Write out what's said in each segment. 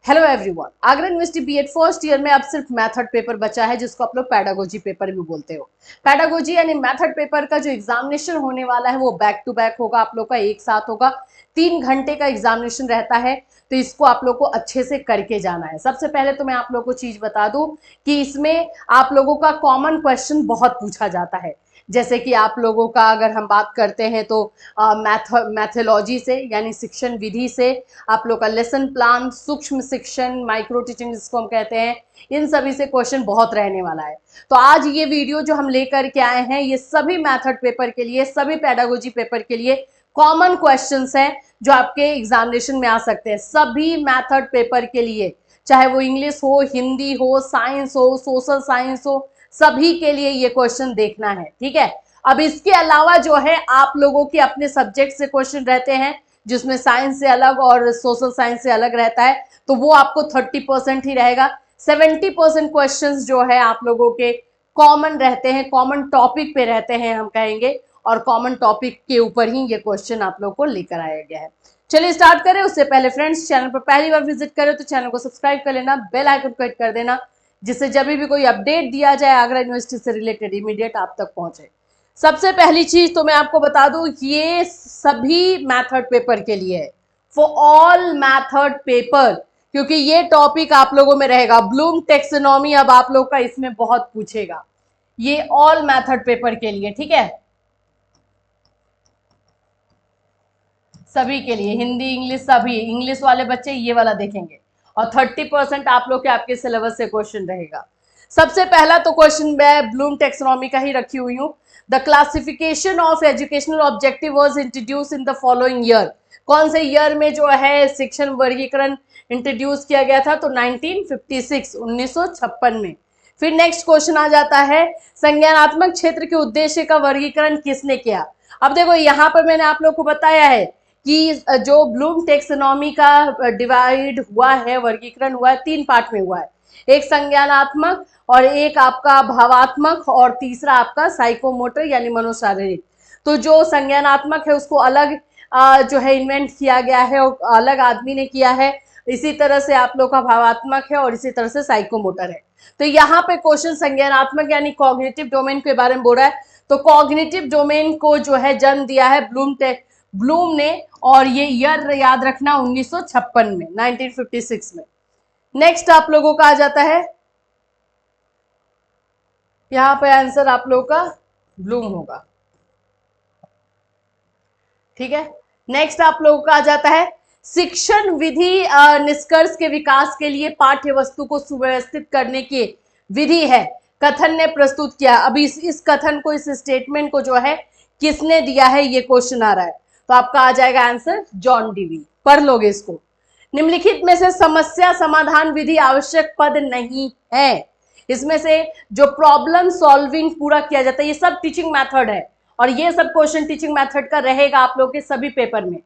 Hello everyone, Agra university BEd first year में अब सिर्फ मेथड पेपर बचा है, जिसको आप लोग पैडागोजी पेपर भी बोलते हो। पैडागोजी यानी मेथड पेपर का जो एग्जामिनेशन होने वाला है वो बैक टू बैक होगा, आप लोग का एक साथ होगा। 3 घंटे का एग्जामिनेशन रहता है, तो इसको आप लोग को अच्छे से करके जाना है। सबसे पहले तो मैं आप लोग को चीज बता दूं कि इसमें आप लोगों का कॉमन क्वेश्चन बहुत पूछा जाता है। जैसे कि आप लोगों का अगर हम बात करते हैं तो मैथोलॉजी से यानी शिक्षण विधि से, आप लोग का लेसन प्लान, सूक्ष्म शिक्षण, माइक्रो टीचिंग जिसको हम कहते हैं, इन सभी से क्वेश्चन बहुत रहने वाला है। तो आज ये वीडियो जो हम लेकर के आए हैं ये सभी मेथड पेपर के लिए, सभी पेडागोजी पेपर के लिए कॉमन क्वेश्चंस हैं जो आपके एग्जामिनेशन में आ सकते हैं। सभी मेथड पेपर के लिए, चाहे वो इंग्लिश हो, हिंदी हो, साइंस हो, सोशल साइंस हो, सभी के लिए ये क्वेश्चन देखना है। ठीक है, अब इसके अलावा जो है आप लोगों के अपने सब्जेक्ट से क्वेश्चन रहते हैं, जिसमें साइंस से अलग और सोशल साइंस से अलग रहता है, तो वो आपको 30% ही रहेगा। 70% क्वेश्चन जो है आप लोगों के कॉमन रहते हैं, कॉमन टॉपिक पे रहते हैं हम कहेंगे, और कॉमन टॉपिक के ऊपर ही ये क्वेश्चन आप लोग को लेकर आया गया है। चलिए स्टार्ट करें। उससे पहले फ्रेंड्स, चैनल पर पहली बार विजिट करें तो चैनल को सब्सक्राइब कर लेना, बेल आइकन को हिट कर देना, जिससे जब भी कोई अपडेट दिया जाए आगरा यूनिवर्सिटी से रिलेटेड इमीडिएट आप तक पहुंचे। सबसे पहली चीज तो मैं आपको बता दूं, ये सभी मेथड पेपर के लिए है, फॉर ऑल मेथड पेपर, क्योंकि ये टॉपिक आप लोगों में रहेगा। ब्लूम टेक्सोनॉमी अब आप लोग का इसमें बहुत पूछेगा, ये ऑल मेथड पेपर के लिए। ठीक है, सभी के लिए, हिंदी इंग्लिश सभी। इंग्लिश वाले बच्चे ये वाला देखेंगे, और 30% आप लोग के आपके सिलेबस से क्वेश्चन रहेगा। सबसे पहला तो क्वेश्चन मैं ब्लूम टेक्सोनॉमी का ही रखी हुई हूँ। The classification of educational objective was introduce in the following year. कौन से ईयर में जो है शिक्षण वर्गीकरण इंट्रोड्यूस किया गया था? तो 1956, 1956 में। फिर नेक्स्ट क्वेश्चन आ जाता है, संज्ञानात्मक क्षेत्र के उद्देश्य का वर्गीकरण किसने किया? अब देखो यहाँ पर मैंने आप लोग को बताया है कि जो ब्लूम टेक्सोनॉमी का डिवाइड हुआ है, वर्गीकरण हुआ है, 3 पार्ट में हुआ है। एक संज्ञानात्मक, और एक आपका भावात्मक, और तीसरा आपका साइकोमोटर यानी मनोशारीरिक। तो जो संज्ञानात्मक है उसको अलग जो है इन्वेंट किया गया है, और अलग आदमी ने किया है। इसी तरह से आप लोग का भावात्मक है, और इसी तरह से साइकोमोटर है। तो यहाँ पे क्वेश्चन संज्ञानात्मक यानी कॉग्निटिव डोमेन के बारे में बोल रहा है। तो कॉग्निटिव डोमेन को जो है जन्म दिया है ब्लूम ने, और ये ईयर याद रखना 1956 में, 1956 में। नेक्स्ट आप लोगों का आ जाता है, यहां पे आंसर आप लोगों का ब्लूम होगा। ठीक है, नेक्स्ट आप लोगों का आ जाता है, शिक्षण विधि निष्कर्ष के विकास के लिए पाठ्य वस्तु को सुव्यवस्थित करने की विधि है, कथन ने प्रस्तुत किया। अभी इस कथन को, इस स्टेटमेंट को जो है किसने दिया है, ये क्वेश्चन आ रहा है। तो आपका आ जाएगा आंसर जॉन डीवी। पढ़ लोगे इसको। निम्नलिखित में से समस्या समाधान विधि आवश्यक पद नहीं है। इसमें से जो प्रॉब्लम सॉल्विंग पूरा किया जाता है, ये सब टीचिंग मेथड है, और ये सब क्वेश्चन टीचिंग मेथड का रहेगा आप लोग के सभी पेपर में।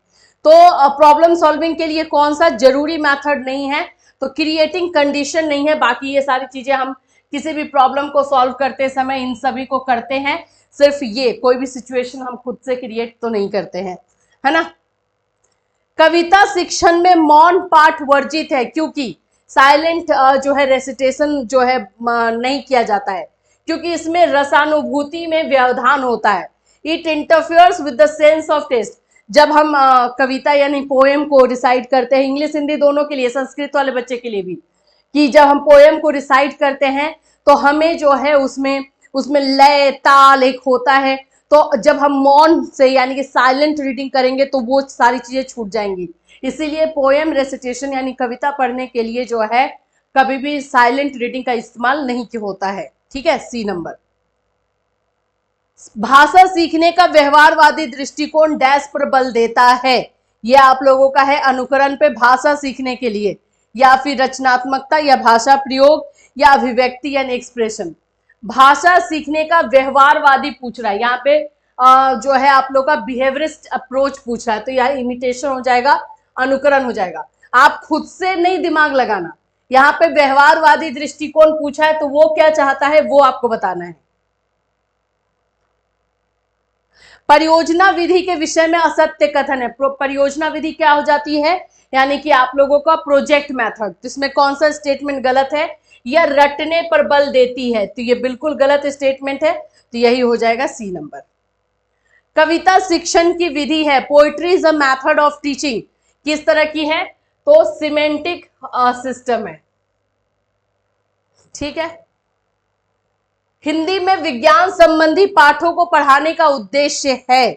तो प्रॉब्लम सॉल्विंग के लिए कौन सा जरूरी मेथड नहीं है? तो क्रिएटिंग कंडीशन नहीं है। बाकी ये सारी चीजें हम किसी भी प्रॉब्लम को सॉल्व करते समय इन सभी को करते हैं। सिर्फ ये, कोई भी सिचुएशन हम खुद से क्रिएट तो नहीं करते हैं, है ना। कविता शिक्षण में मौन पाठ वर्जित है, क्योंकि साइलेंट जो है रेसिटेशन जो है नहीं किया जाता है, क्योंकि इसमें रसानुभूति में व्यवधान होता है। It interferes with the sense of taste. जब हम कविता यानी पोएम को रिसाइट करते हैं, इंग्लिश हिंदी दोनों के लिए, संस्कृत वाले बच्चे के लिए भी, कि जब हम पोएम को रिसाइट करते हैं तो हमें जो है उसमें उसमें लय ताल एक होता है। तो जब हम मौन से यानी कि साइलेंट रीडिंग करेंगे तो वो सारी चीजें छूट जाएंगी। इसीलिए पोएम रेसिटेशन यानी कविता पढ़ने के लिए जो है कभी भी साइलेंट रीडिंग का इस्तेमाल नहीं होता है। ठीक है, सी नंबर। भाषा सीखने का व्यवहारवादी दृष्टिकोण डैश पर बल देता है। ये आप लोगों का है, अनुकरण पे भाषा सीखने के लिए, या फिर रचनात्मकता, या भाषा प्रयोग, या अभिव्यक्ति यानी एक्सप्रेशन। भाषा सीखने का व्यवहारवादी पूछ रहा है यहाँ पे, जो है आप लोग का बिहेवियरिस्ट अप्रोच पूछ रहा है, तो यह इमिटेशन हो जाएगा, अनुकरण हो जाएगा। आप खुद से नहीं दिमाग लगाना, यहाँ पे व्यवहारवादी दृष्टिकोण पूछा है तो वो क्या चाहता है वो आपको बताना है। परियोजना विधि के विषय में असत्य कथन है। परियोजना विधि क्या हो जाती है, यानी कि आप लोगों का प्रोजेक्ट मेथड, तो इसमें कौन सा स्टेटमेंट गलत है, या रटने पर बल देती है, तो ये बिल्कुल गलत स्टेटमेंट है, तो यही हो जाएगा सी नंबर। कविता शिक्षण की विधि है, poetry is a method of teaching, किस तरह की है, तो सिमेंटिक सिस्टम है, ठीक है। हिंदी में विज्ञान संबंधी पाठों को पढ़ाने का उद्देश्य है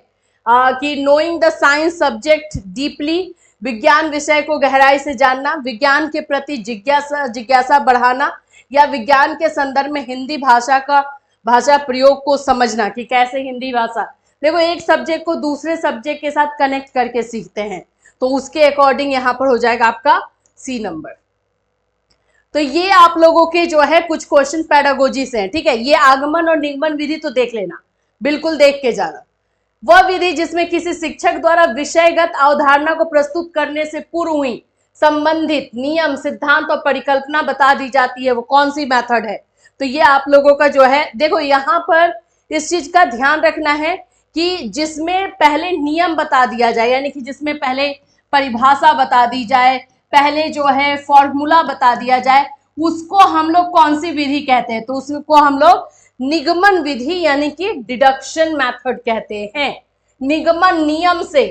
कि knowing the science subject deeply, विज्ञान विषय को गहराई से जानना, विज्ञान के प्रति जिज्ञासा बढ़ाना, या विज्ञान के संदर्भ में हिंदी भाषा प्रयोग को समझना कि कैसे हिंदी भाषा, देखो एक सब्जेक्ट को दूसरे सब्जेक्ट के साथ कनेक्ट करके सीखते हैं, तो उसके अकॉर्डिंग यहां पर हो जाएगा आपका सी नंबर। तो ये आप लोगों के जो है कुछ क्वेश्चन पेडागोजी से हैं, ठीक है। ये आगमन और निगमन विधि तो देख लेना, बिल्कुल देख के जाना। वह विधि जिसमें किसी शिक्षक द्वारा विषयगत अवधारणा को प्रस्तुत करने से पूर्व हुई संबंधित नियम, सिद्धांत और परिकल्पना बता दी जाती है, वो कौन सी मेथड है, तो ये आप लोगों का जो है, देखो यहां पर इस चीज का ध्यान रखना है कि जिसमें पहले नियम बता दिया जाए, यानी कि जिसमें पहले परिभाषा बता दी जाए, पहले जो है फॉर्मूला बता दिया जाए, उसको हम लोग कौन सी विधि कहते हैं, तो उसको हम लोग निगमन विधि यानी कि डिडक्शन मेथड कहते हैं। निगमन नियम से,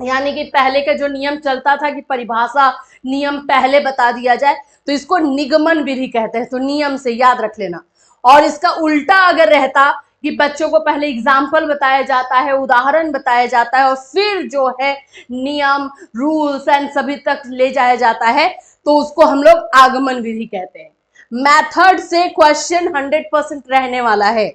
यानी कि पहले का जो नियम चलता था कि परिभाषा नियम पहले बता दिया जाए, तो इसको निगमन विधि कहते हैं, तो नियम से याद रख लेना। और इसका उल्टा अगर रहता कि बच्चों को पहले एग्जाम्पल बताया जाता है, उदाहरण बताया जाता है, और फिर जो है नियम, रूल्स एंड सभी तक ले जाया जाता है, तो उसको हम लोग आगमन विधि कहते हैं। मेथड से क्वेश्चन 100% रहने वाला है।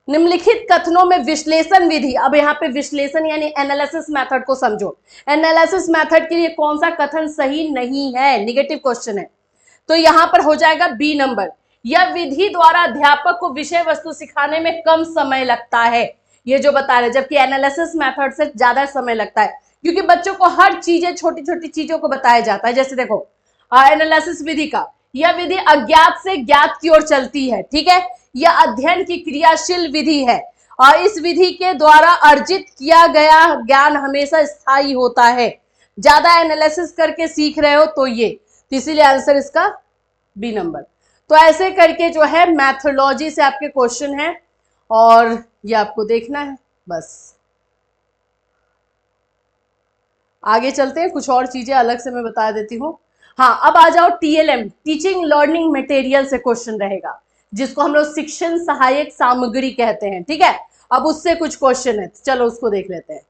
निम्नलिखित कथनों में विश्लेषण विधि, अब यहाँ पे विश्लेषण यानी एनालिसिस मेथड को समझो। एनालिसिस मेथड के लिए कौन सा कथन सही नहीं है, निगेटिव क्वेश्चन है, तो यहां पर हो जाएगा बी नंबर। यह विधि द्वारा अध्यापक को विषय वस्तु सिखाने में कम समय लगता है, ये जो बता रहे, जबकि एनालिसिस मेथड से ज्यादा समय लगता है, क्योंकि बच्चों को हर चीजें, छोटी छोटी चीजों को बताया जाता है। जैसे देखो एनालिसिस विधि का, यह विधि अज्ञात से ज्ञात की ओर चलती है, ठीक है। यह अध्ययन की क्रियाशील विधि है, और इस विधि के द्वारा अर्जित किया गया ज्ञान हमेशा स्थायी होता है। ज्यादा एनालिसिस करके सीख रहे हो तो ये, तो इसीलिए आंसर इसका बी नंबर। तो ऐसे करके जो है मैथोलॉजी से आपके क्वेश्चन है, और ये आपको देखना है बस। आगे चलते हैं, कुछ और चीजें अलग से मैं बता देती हूँ। हाँ, अब आ जाओ टीएलएम, टीचिंग लर्निंग मटेरियल से क्वेश्चन रहेगा, जिसको हम लोग शिक्षण सहायक सामग्री कहते हैं, ठीक है। अब उससे कुछ क्वेश्चन है, चलो उसको देख लेते हैं।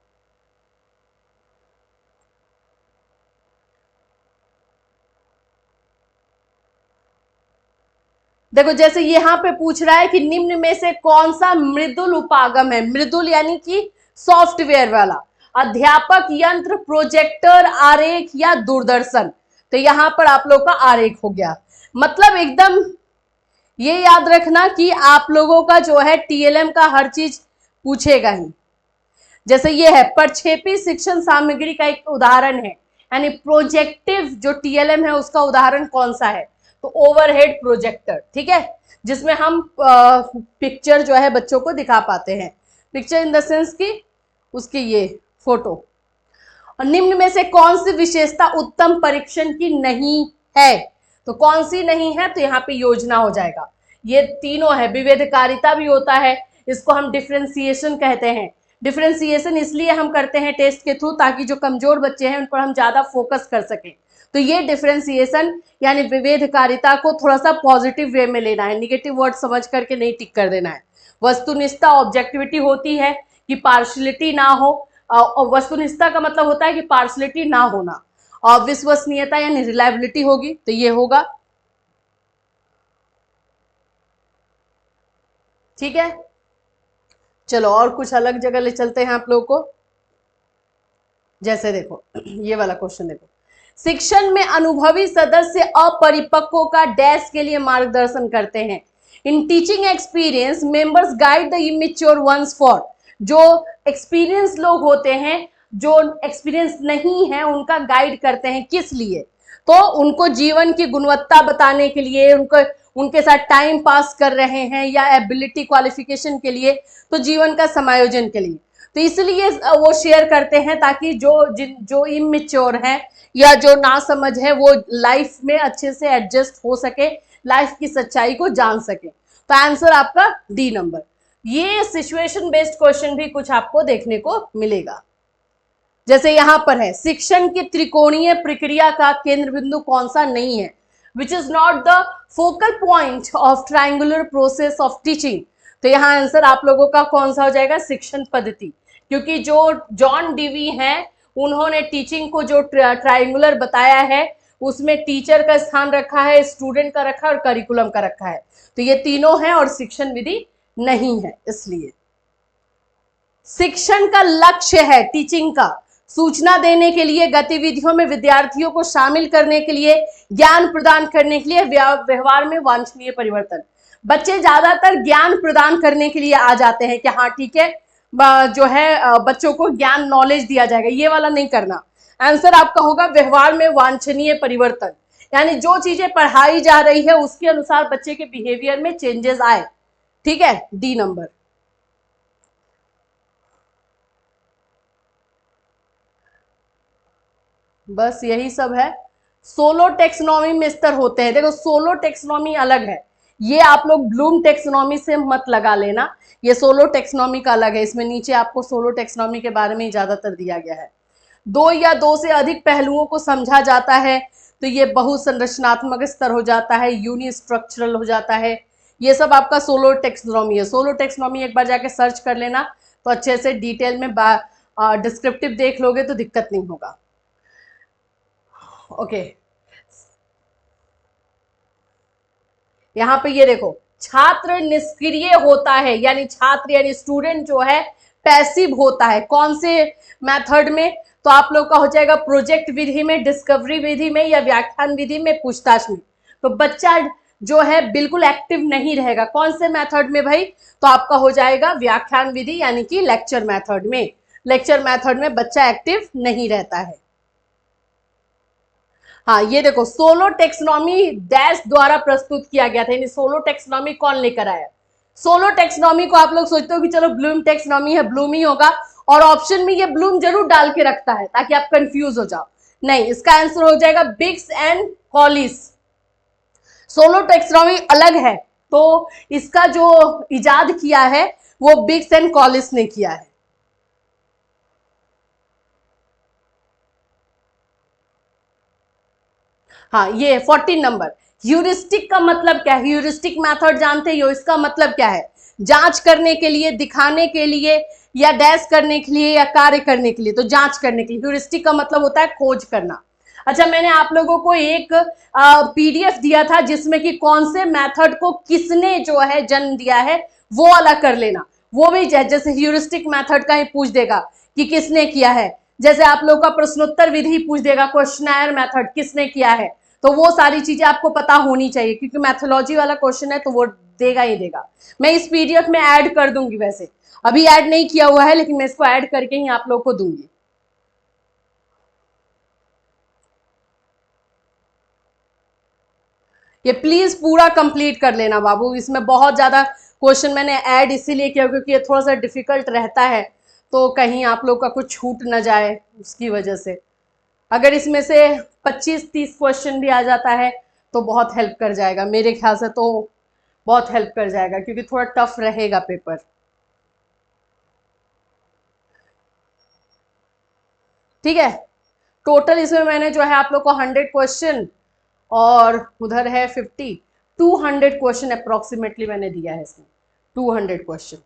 देखो जैसे यहां पे पूछ रहा है कि निम्न में से कौन सा मृदुल उपागम है, मृदुल यानी कि सॉफ्टवेयर वाला, अध्यापक यंत्र, प्रोजेक्टर, आरेख या दूरदर्शन, तो यहां पर आप लोग का आरेख हो गया। मतलब एकदम ये याद रखना कि आप लोगों का जो है टीएलएम का हर चीज पूछेगा ही। जैसे ये है प्रक्षेपी शिक्षण सामग्री का एक उदाहरण है, यानी प्रोजेक्टिव जो टीएलएम है उसका उदाहरण कौन सा है, तो ओवरहेड प्रोजेक्टर, ठीक है, जिसमें हम पिक्चर जो है बच्चों को दिखा पाते हैं, पिक्चर इन द सेंस की उसकी ये फोटो। और निम्न में से कौन सी विशेषता उत्तम परीक्षण की नहीं है, तो कौन सी नहीं है, तो यहाँ पे योजना हो जाएगा। ये तीनों है, विविधकारिता भी होता है, इसको हम डिफरेंशिएशन कहते हैं। डिफरेंशिएशन इसलिए हम करते हैं टेस्ट के थ्रू, ताकि जो कमजोर बच्चे हैं उन पर हम ज्यादा फोकस कर सकें। तो ये डिफरेंशिएशन यानी विविधकारिता को थोड़ा सा पॉजिटिव वे में लेना है, निगेटिव वर्ड समझ करके नहीं टिक कर देना है। वस्तुनिष्ठता ऑब्जेक्टिविटी होती है कि पार्शलिटी ना हो, और वस्तुनिष्ठता का मतलब होता है कि पार्शलिटी ना होना, और विश्वसनीयता यानी रिलायबिलिटी होगी, तो ये होगा, ठीक है। चलो और कुछ अलग जगह ले चलते हैं आप लोगों को। जैसे देखो ये वाला क्वेश्चन देखो, शिक्षण में अनुभवी सदस्य अपरिपक्वों का डैश के लिए मार्गदर्शन करते हैं। In teaching experience members guide the immature ones for, जो एक्सपीरियंस लोग होते हैं, जो एक्सपीरियंस नहीं है, उनका गाइड करते हैं, किस लिए, तो उनको जीवन की गुणवत्ता बताने के लिए, उनके साथ टाइम पास कर रहे हैं, या एबिलिटी क्वालिफिकेशन के लिए, तो जीवन का समायोजन के लिए। तो इसलिए वो शेयर करते हैं ताकि जो इमेच्योर है या जो नासमझ है वो लाइफ में अच्छे से एडजस्ट हो सके, लाइफ की सच्चाई को जान सके। तो आंसर आपका डी नंबर। ये सिचुएशन बेस्ड क्वेश्चन भी कुछ आपको देखने को मिलेगा। जैसे यहां पर है, शिक्षण की त्रिकोणीय प्रक्रिया का केंद्र बिंदु कौन सा नहीं है, which is not the focal point of triangular process of teaching. तो यहां आंसर आप लोगों का कौन सा हो जाएगा, शिक्षण पद्धति, क्योंकि जो जॉन डीवी हैं उन्होंने टीचिंग को जो ट्राइंगुलर बताया है उसमें टीचर का स्थान रखा है, स्टूडेंट का रखा है और करिकुलम का रखा है। तो ये तीनों हैं और शिक्षण विधि नहीं है। इसलिए शिक्षण का लक्ष्य है टीचिंग का सूचना देने के लिए, गतिविधियों में विद्यार्थियों को शामिल करने के लिए, ज्ञान प्रदान करने के लिए, व्यवहार में वांछनीय परिवर्तन। बच्चे ज्यादातर ज्ञान प्रदान करने के लिए आ जाते हैं कि हाँ ठीक है, जो है बच्चों को ज्ञान नॉलेज दिया जाएगा, ये वाला नहीं करना। आंसर आपका होगा व्यवहार में वांछनीय परिवर्तन, यानी जो चीजें पढ़ाई जा रही है उसके अनुसार बच्चे के बिहेवियर में चेंजेस आए। ठीक है, डी नंबर। बस यही सब है। सोलो टेक्सोनॉमी में स्तर होते हैं। देखो सोलो टेक्सोनॉमी अलग है, ये आप लोग ब्लूम टेक्सोनॉमी से मत लगा लेना, ये सोलो टेक्सोनॉमी का अलग है। इसमें नीचे आपको सोलो टेक्सोनॉमी के बारे में ही ज्यादातर दिया गया है। दो या दो से अधिक पहलुओं को समझा जाता है तो ये बहुसंरचनात्मक स्तर हो जाता है, यूनि स्ट्रक्चरल हो जाता है। ये सब आपका सोलो टेक्सोनॉमी है। सोलो टेक्सोनॉमी एक बार जाके सर्च कर लेना तो अच्छे से डिटेल में डिस्क्रिप्टिव देख लोगे तो दिक्कत नहीं होगा। ओके, यहां पे ये देखो, छात्र निष्क्रिय होता है, यानी छात्र यानी स्टूडेंट जो है पैसिव होता है। कौन से मेथड में, तो आप लोग का हो जाएगा प्रोजेक्ट विधि में, डिस्कवरी विधि में, या व्याख्यान विधि में, पूछताछ में। तो बच्चा जो है बिल्कुल एक्टिव नहीं रहेगा। कौन से मेथड में भाई, तो आपका हो जाएगा व्याख्यान विधि यानी कि लेक्चर मेथड में। लेक्चर मेथड में बच्चा एक्टिव नहीं रहता है। हाँ ये देखो, सोलो टेक्सोनॉमी डैश द्वारा प्रस्तुत किया गया था, यानी सोलो टेक्सोनॉमी कौन लेकर आया। सोलो टेक्सोनॉमी को आप लोग सोचते हो कि चलो ब्लूम टेक्सोनॉमी है, ब्लूम ही होगा, और ऑप्शन में ये ब्लूम जरूर डाल के रखता है ताकि आप कंफ्यूज हो जाओ। नहीं, इसका आंसर हो जाएगा बिग्स एंड कॉलिस। सोलो टेक्सोनॉमी अलग है, तो इसका जो इजाद किया है वो बिग्स एंड कॉलिस ने किया है। हाँ ये 14 नंबर, ह्यूरिस्टिक का मतलब क्या है। ह्यूरिस्टिक मेथड जानते हो, इसका मतलब क्या है, जांच करने के लिए, दिखाने के लिए, या डैश करने के लिए, या कार्य करने के लिए। तो जांच करने के लिए ह्यूरिस्टिक का मतलब होता है खोज करना। अच्छा, मैंने आप लोगों को एक पीडीएफ दिया था जिसमें कि कौन से मेथड को किसने जो है जन्म दिया है, वो अलग कर लेना। वो भी जैसे ह्यूरिस्टिक मेथड का ही पूछ देगा कि किसने किया है, जैसे आप लोग का प्रश्नोत्तर विधि पूछ देगा, क्वेश्चनर मेथड किसने किया है। तो वो सारी चीजें आपको पता होनी चाहिए, क्योंकि मैथोलॉजी वाला क्वेश्चन है तो वो देगा ही देगा। मैं इस पीडीएफ में ऐड कर दूंगी, वैसे अभी ऐड नहीं किया हुआ है लेकिन मैं इसको ऐड करके ही आप लोग को दूंगी। ये प्लीज पूरा कंप्लीट कर लेना बाबू, इसमें बहुत ज्यादा क्वेश्चन मैंने ऐड इसीलिए किया क्योंकि ये थोड़ा सा डिफिकल्ट रहता है, तो कहीं आप लोग का कुछ छूट ना जाए उसकी वजह से। अगर इसमें से 25-30 क्वेश्चन भी आ जाता है तो बहुत हेल्प कर जाएगा, मेरे ख्याल से तो बहुत हेल्प कर जाएगा, क्योंकि थोड़ा टफ रहेगा पेपर। ठीक है, टोटल इसमें मैंने जो है आप लोग को 100 क्वेश्चन और उधर है 50, 200 क्वेश्चन अप्रोक्सीमेटली मैंने दिया है इसमें, 200 क्वेश्चन।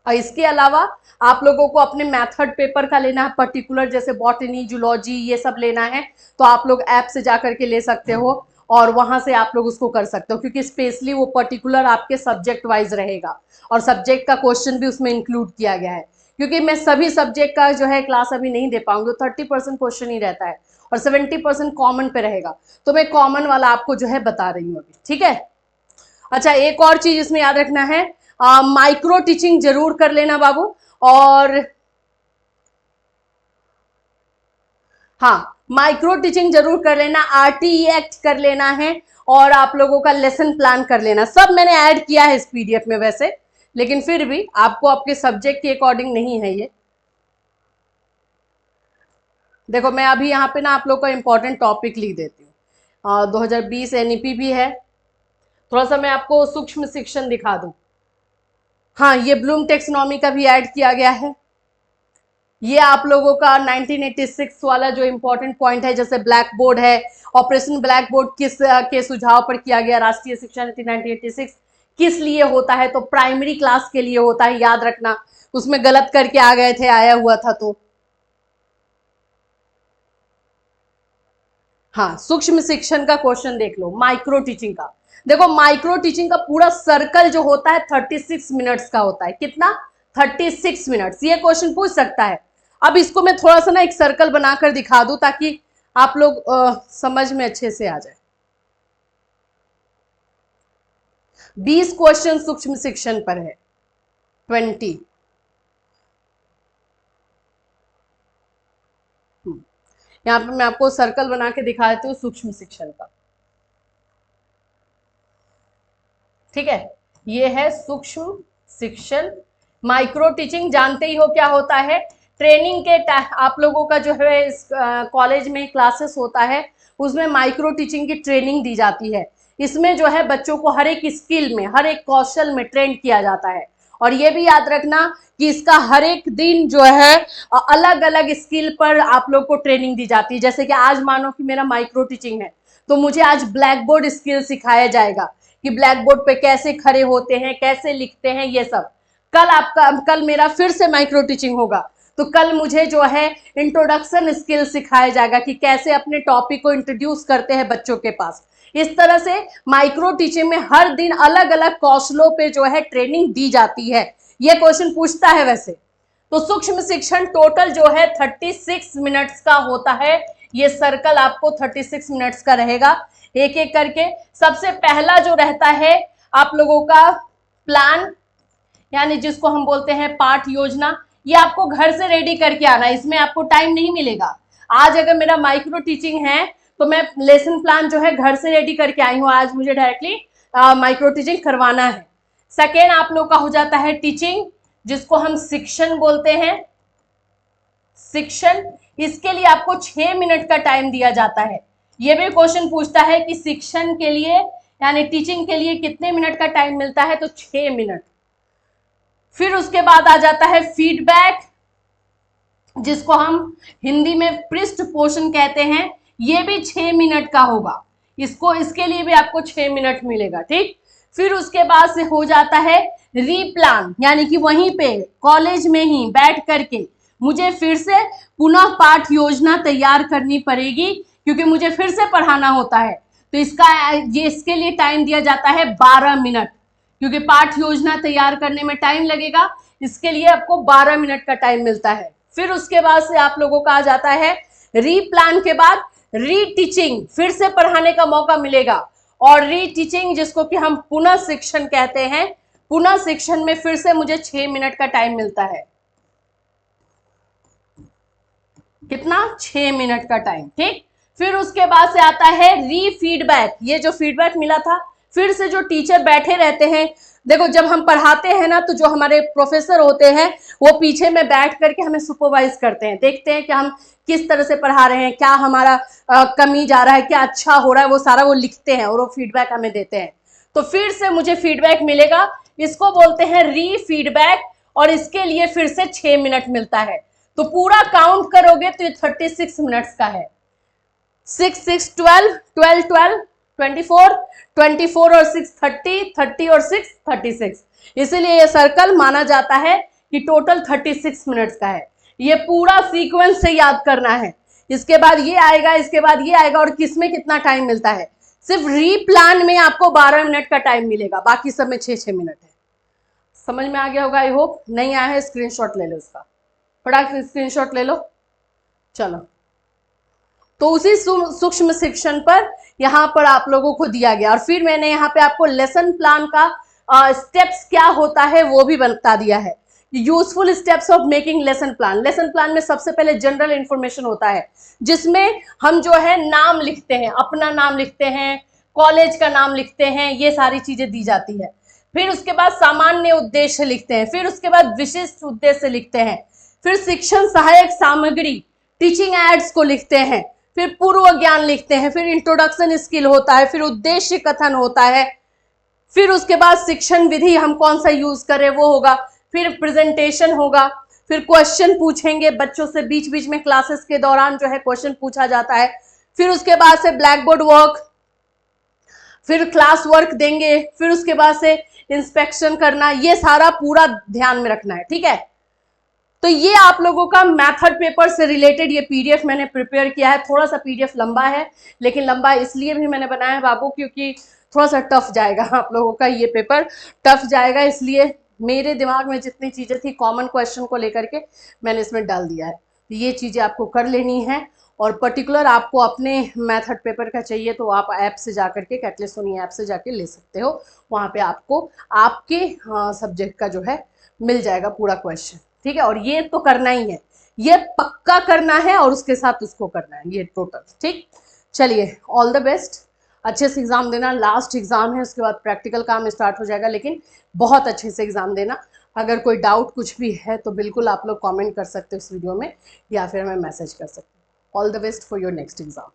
और इसके अलावा आप लोगों को अपने मेथड पेपर का लेना है पर्टिकुलर, जैसे बॉटनी, जूलॉजी, ये सब लेना है तो आप लोग ऐप से जा करके ले सकते हो और वहां से आप लोग उसको कर सकते हो, क्योंकि स्पेशली वो पर्टिकुलर आपके सब्जेक्ट वाइज रहेगा और सब्जेक्ट का क्वेश्चन भी उसमें इंक्लूड किया गया है। क्योंकि मैं सभी सब्जेक्ट का जो है क्लास अभी नहीं दे पाऊंगी, 30% क्वेश्चन ही रहता है और 70% कॉमन पे रहेगा, तो मैं कॉमन वाला आपको जो है बता रही हूँ अभी। ठीक है, अच्छा एक और चीज इसमें याद रखना है, माइक्रो टीचिंग जरूर कर लेना बाबू। और हाँ, माइक्रो टीचिंग जरूर कर लेना, आरटीई एक्ट कर लेना है और आप लोगों का लेसन प्लान कर लेना। सब मैंने ऐड किया है इस पीडीएफ में वैसे, लेकिन फिर भी आपको आपके सब्जेक्ट के अकॉर्डिंग नहीं है ये। देखो मैं अभी यहाँ पे ना आप लोग को इंपॉर्टेंट टॉपिक लिख देती हूँ। 2020 एनईपी भी है। थोड़ा सा मैं आपको सूक्ष्म शिक्षण दिखा दूं। हाँ, ये ब्लूम टेक्सोनॉमी का भी ऐड किया गया है। ये आप लोगों का 1986 वाला जो इंपॉर्टेंट पॉइंट है, जैसे ब्लैक बोर्ड है, ऑपरेशन ब्लैक बोर्ड किस के सुझाव पर किया गया, राष्ट्रीय शिक्षा नीति 1986 किस लिए होता है, तो प्राइमरी क्लास के लिए होता है, याद रखना। उसमें गलत करके आ गए थे, आया हुआ था तो। हाँ, सूक्ष्म शिक्षण का क्वेश्चन देख लो, माइक्रो टीचिंग का। देखो माइक्रो टीचिंग का पूरा सर्कल जो होता है 36 मिनट्स का होता है। कितना? 36 मिनट्स। ये क्वेश्चन पूछ सकता है। अब इसको मैं थोड़ा सा ना एक सर्कल बनाकर दिखा दूं ताकि आप लोग समझ में अच्छे से आ जाए। 20 क्वेश्चन सूक्ष्म शिक्षण पर है, 20। यहाँ पे मैं आपको सर्कल बना के दिखा देती हूँ सूक्ष्म शिक्षण का। ठीक है, ये है सूक्ष्म शिक्षण। माइक्रो टीचिंग जानते ही हो क्या होता है। ट्रेनिंग के आप लोगों का जो है इस कॉलेज में क्लासेस होता है, उसमें माइक्रो टीचिंग की ट्रेनिंग दी जाती है। इसमें जो है बच्चों को हर एक स्किल में, हर एक कौशल में ट्रेन किया जाता है। और ये भी याद रखना कि इसका हर एक दिन जो है अलग अलग स्किल पर आप लोग को ट्रेनिंग दी जाती है। जैसे कि आज मानो कि मेरा माइक्रो टीचिंग है, तो मुझे आज ब्लैक बोर्ड स्किल सिखाया जाएगा कि ब्लैक बोर्ड पे कैसे खड़े होते हैं, कैसे लिखते हैं, ये सब। कल मेरा फिर से माइक्रो टीचिंग होगा, तो कल मुझे जो है इंट्रोडक्शन स्किल सिखाया जाएगा कि कैसे अपने टॉपिक को इंट्रोड्यूस करते हैं बच्चों के पास। इस तरह से माइक्रो टीचिंग में हर दिन अलग अलग कौशलों पे जो है ट्रेनिंग दी जाती है। ये क्वेश्चन पूछता है वैसे। तो सूक्ष्म शिक्षण टोटल जो है 36 मिनट्स का होता है। ये सर्कल आपको 36 मिनट्स का रहेगा, एक एक करके। सबसे पहला जो रहता है आप लोगों का प्लान, यानी जिसको हम बोलते हैं पाठ योजना। ये आपको घर से रेडी करके आना, इसमें आपको टाइम नहीं मिलेगा। आज अगर मेरा माइक्रो टीचिंग है तो मैं लेसन प्लान जो है घर से रेडी करके आई हूँ, आज मुझे डायरेक्टली माइक्रो टीचिंग करवाना है। सेकेंड आप लोग का हो जाता है टीचिंग, जिसको हम शिक्षण बोलते हैं। शिक्षण, इसके लिए आपको 6 मिनट का टाइम दिया जाता है। ये भी क्वेश्चन पूछता है कि शिक्षण के लिए यानी टीचिंग के लिए कितने मिनट का टाइम मिलता है, तो 6 मिनट। फिर उसके बाद आ जाता है फीडबैक, जिसको हम हिंदी में पृष्ठ पोषण कहते हैं। ये भी 6 मिनट का होगा। इसके लिए भी आपको 6 मिनट मिलेगा। ठीक, फिर उसके बाद से हो जाता है रीप्लान, यानी कि वहीं पे कॉलेज में ही बैठ करके मुझे फिर से पुनः पाठ योजना तैयार करनी पड़ेगी, क्योंकि मुझे फिर से पढ़ाना होता है। तो इसके लिए टाइम दिया जाता है 12 मिनट, क्योंकि पाठ योजना तैयार करने में टाइम लगेगा। इसके लिए आपको 12 मिनट का टाइम मिलता है। फिर उसके बाद से आप लोगों का आ जाता है रीप्लान के बाद रीटीचिंग, फिर से पढ़ाने का मौका मिलेगा। और रीटीचिंग, जिसको कि हम पुनः शिक्षण कहते हैं, पुनः शिक्षण में फिर से मुझे 6 मिनट का टाइम मिलता है। कितना? 6 मिनट का टाइम। ठीक, फिर उसके बाद से आता है रीफीडबैक। ये जो फीडबैक मिला था, फिर से जो टीचर बैठे रहते हैं, देखो जब हम पढ़ाते हैं ना, तो जो हमारे प्रोफेसर होते हैं वो पीछे में बैठ करके हमें सुपरवाइज करते हैं, देखते हैं कि हम किस तरह से पढ़ा रहे हैं, क्या हमारा कमी जा रहा है, क्या अच्छा हो रहा है, वो सारा वो लिखते हैं और वो फीडबैक हमें देते हैं। तो फिर से मुझे फीडबैक मिलेगा, इसको बोलते हैं रीफीडबैक, और इसके लिए फिर से 6 मिनट मिलता है। तो पूरा काउंट करोगे तो ये 36 मिनट्स का है। 6 6 12 12 12 24 24 और 6 30 30 और 6 36। इसीलिए ये सर्कल माना जाता है कि टोटल 36 मिनट्स का है। ये पूरा सीक्वेंस से याद करना है। इसके बाद ये आएगा, इसके बाद ये आएगा, और किसमें कितना टाइम मिलता है? सिर्फ रीप्लान में आपको 12 मिनट का टाइम मिलेगा, बाकी सब में 6-6 मिनट है। समझ में आ गया होगा, आई होप। नहीं आया है स्क्रीनशॉट ले लो इसका, फटाक स्क्रीनशॉट ले लो। चलो, तो उसी सूक्ष्म शिक्षण पर यहाँ पर आप लोगों को दिया गया, और फिर मैंने यहाँ पे आपको लेसन प्लान का स्टेप्स क्या होता है वो भी बता दिया है useful steps of making lesson plan. Lesson plan में सबसे पहले जनरल इंफॉर्मेशन होता है, जिसमें हम जो है नाम लिखते हैं, अपना नाम लिखते हैं, कॉलेज का नाम लिखते हैं, ये सारी चीजें दी जाती है। फिर उसके बाद सामान्य उद्देश्य लिखते हैं, फिर उसके बाद विशिष्ट उद्देश्य लिखते हैं, फिर शिक्षण सहायक सामग्री टीचिंग एड्स को लिखते हैं, फिर पूर्व ज्ञान लिखते हैं, फिर इंट्रोडक्शन स्किल होता है, फिर उद्देश्य कथन होता है, फिर उसके बाद शिक्षण विधि हम कौन सा यूज करें वो होगा, फिर प्रेजेंटेशन होगा, फिर क्वेश्चन पूछेंगे बच्चों से, बीच बीच में क्लासेस के दौरान जो है क्वेश्चन पूछा जाता है, फिर उसके बाद से ब्लैक बोर्ड वर्क, फिर क्लास वर्क देंगे, फिर उसके बाद से इंस्पेक्शन करना, ये सारा पूरा ध्यान में रखना है, ठीक है। तो ये आप लोगों का मैथड पेपर से रिलेटेड ये पीडीएफ मैंने प्रिपेयर किया है। थोड़ा सा पीडीएफ लंबा है, लेकिन लंबा इसलिए भी मैंने बनाया है बाबू क्योंकि थोड़ा सा टफ जाएगा आप लोगों का, ये पेपर टफ जाएगा, इसलिए मेरे दिमाग में जितनी चीजें थी कॉमन क्वेश्चन को लेकर के मैंने इसमें डाल दिया है। तो ये चीजें आपको कर लेनी है, और पर्टिकुलर आपको अपने मैथड पेपर का चाहिए तो आप ऐप से जाकर के, कैटलिस्ट सोनी ऐप से जाके ले सकते हो, वहां पे आपको आपके सब्जेक्ट का जो है मिल जाएगा पूरा क्वेश्चन, ठीक है। और ये तो करना ही है, ये पक्का करना है और उसके साथ उसको करना है, ये टोटल, ठीक। चलिए, ऑल द बेस्ट, अच्छे से एग्जाम देना, लास्ट एग्जाम है, उसके बाद प्रैक्टिकल काम स्टार्ट हो जाएगा, लेकिन बहुत अच्छे से एग्जाम देना। अगर कोई डाउट कुछ भी है तो बिल्कुल आप लोग कमेंट कर सकते हो इस वीडियो में, या फिर हमें मैसेज कर सकते हो। All the best for your next exam.